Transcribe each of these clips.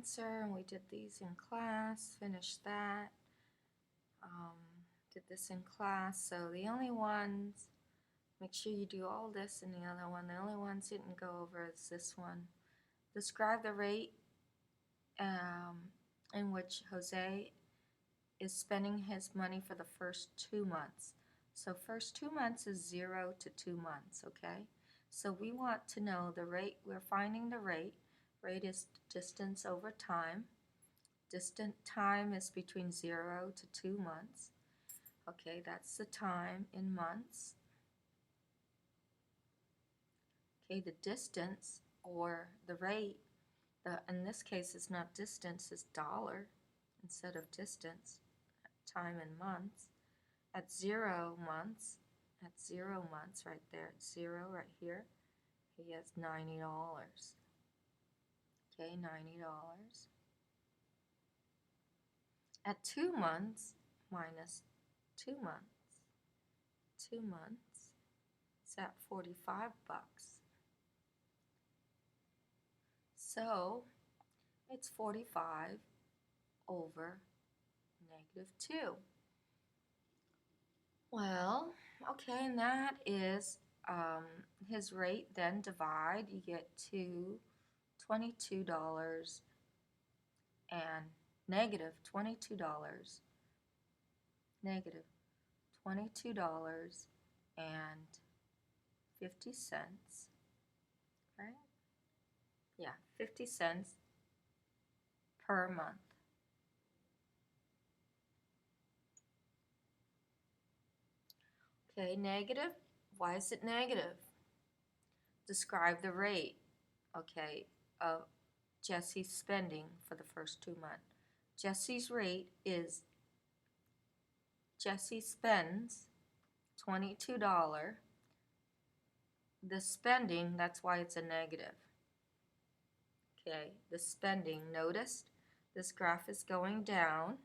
answer, and we did these in class, finished that. Did this in class, so the only ones, make sure you do all this and the other one, the only ones didn't go over is this one. Describe the rate in which Jose is spending his money for the first 2 months. So first 2 months is 0 to 2 months, okay? So we want to know the rate, we're finding the rate. Rate is distance over time. Distant time is between 0 to 2 months. Okay, that's the time in months. Okay, the distance or the rate, in this case it's not distance, it's dollar instead of distance, time in months. At 0 months, right there, at 0 right here, he has $90. Okay, $90. At 2 months, minus 2 months, 2 months, it's at 45 bucks. So it's 45 over -2. Well, okay, and that is his rate. Then divide, you get to $22 and -$22, -$22.50, right? Yeah, 50 cents per month. Okay, negative. Why is it negative? Describe the rate, okay, of Jesse's spending for the first 2 months. Jesse's rate is, Jesse spends $22. The spending, that's why it's a negative. Okay, the spending, notice this graph is going down.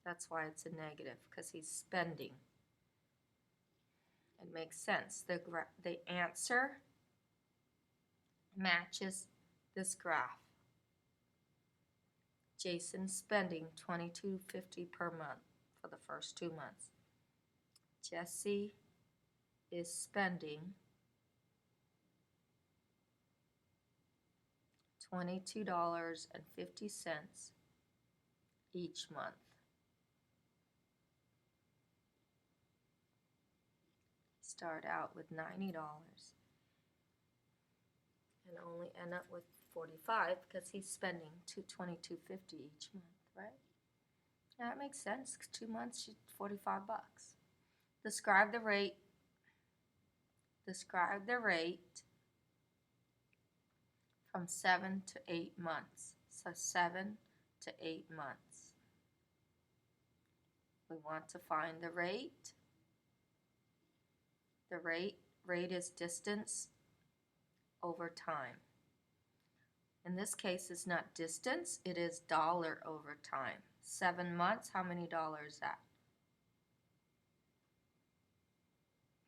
That's why it's a negative, because he's spending. It makes sense. The answer matches this graph. Jason's spending $22.50 per month for the first 2 months. Jesse is spending $22.50 each month. Start out with $90 and only end up with 45 because he's spending $22.50 each month, right? That makes sense. 2 months, 45 bucks. Describe the rate. Describe the rate from 7 to 8 months. So 7 to 8 months. We want to find the rate. The rate is distance over time. In this case, it's not distance, it is dollar over time. 7 months, how many dollars is that?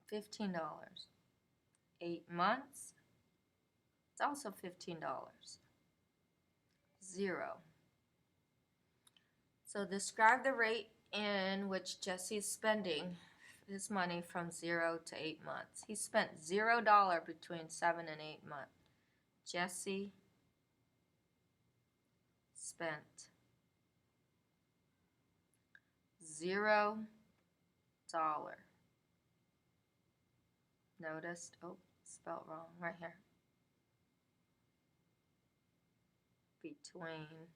$15. 8 months, it's also $15. 0. So describe the rate in which Jesse is spending his money from 0 to 8 months. He spent $0 between 7 and 8 months. Jesse spent $0. Noticed, oh, spelled wrong right here. Between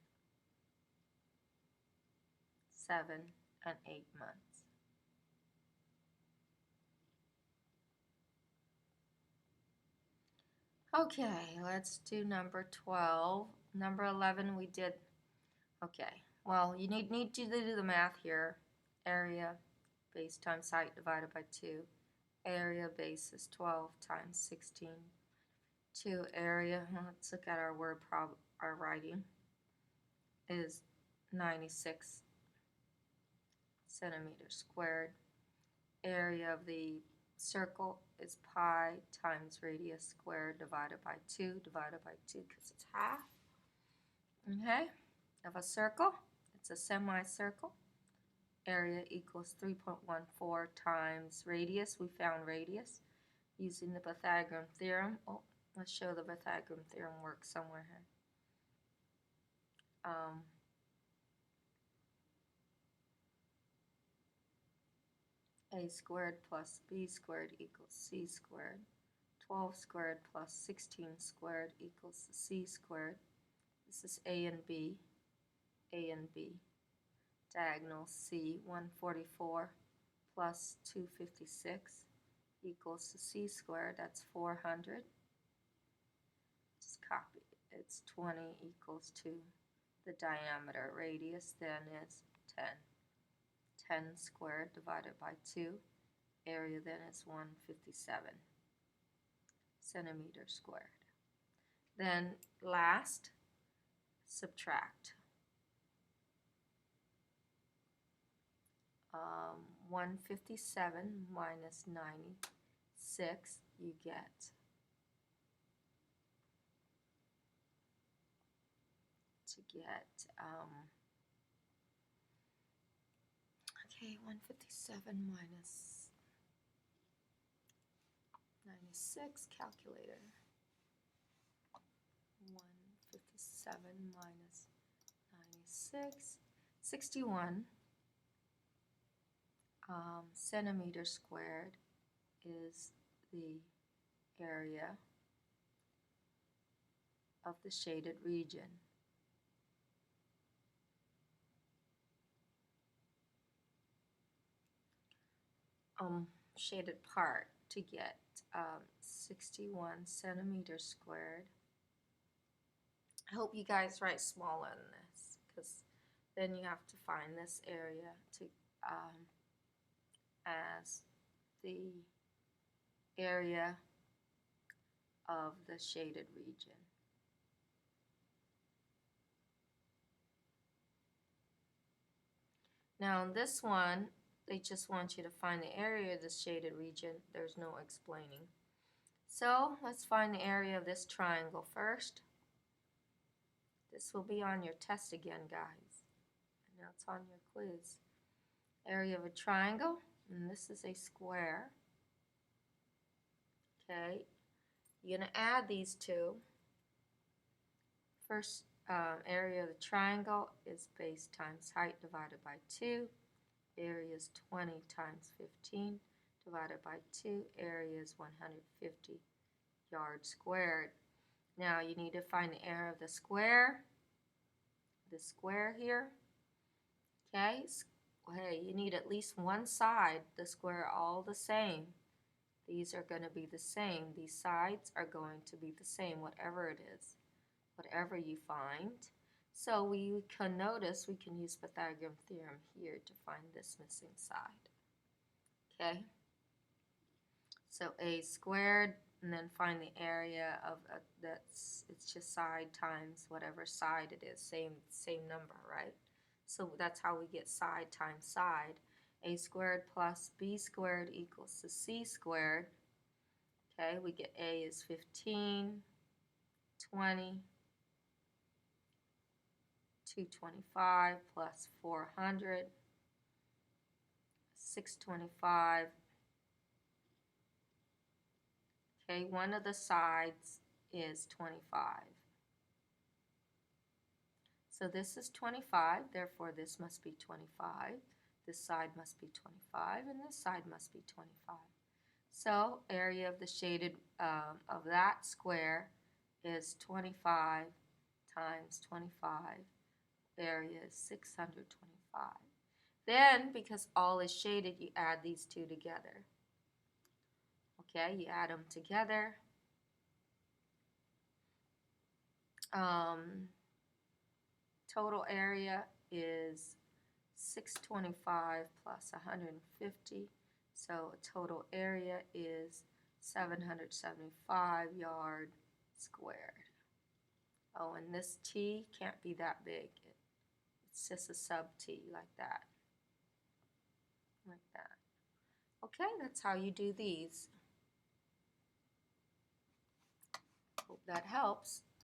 7 and 8 months. Okay, let's do number 12. Number 11 we did, okay, well, you need to do the math here. Area base times height divided by 2. Area base is 12 times 16. 2 area, let's look at our our writing, is 96 centimeters squared. Area of the circle is pi times radius squared divided by 2 because it's half. Okay, of a circle, it's a semicircle. Area equals 3.14 times radius. We found radius using the Pythagorean theorem. Oh, let's show the Pythagorean theorem works somewhere here. A squared plus b squared equals c squared. 12 squared plus 16 squared equals c squared. This is a and b. A and b. Diagonal c, 144 plus 256 equals to c squared. That's 400. Just copy it. It's 20 equals to the diameter. Radius then is 10. 10 squared divided by 2. Area then is 157 centimeters squared. Then last, subtract. 157 minus 96, you get 157 minus 96, calculator. 157 minus 96, 61 centimeters squared is the area of the shaded region. Shaded part to get 61 centimeters squared. I hope you guys write smaller than this, because then you have to find this area to as the area of the shaded region. Now in this one, they just want you to find the area of the shaded region. There's no explaining. So let's find the area of this triangle first. This will be on your test again, guys. And now it's on your quiz. Area of a triangle, and this is a square. Okay, you're going to add these two. First, area of the triangle is base times height divided by 2. Area is 20 times 15 divided by 2. Area is 150 yards squared. Now you need to find the area of the square here. Okay, hey, you need at least one side, the square all the same. These are going to be the same. These sides are going to be the same, whatever it is, whatever you find. So we can notice we can use Pythagorean theorem here to find this missing side. Okay, so a squared, and then find the area of it's just side times whatever side it is, same number, right? So that's how we get side times side. A squared plus b squared equals to c squared. Okay, we get a is 15, 20, 225 plus 400, 625. Okay, one of the sides is 25. So this is 25, therefore this must be 25. This side must be 25, and this side must be 25. So area of the shaded of that square is 25 times 25. Area is 625. Then, because all is shaded, you add these two together. Okay, you add them together. Total area is 625 plus 150. So total area is 775 yards squared. Oh, and this T can't be that big. It's just a sub T like that. Like that. Okay, that's how you do these. Hope that helps.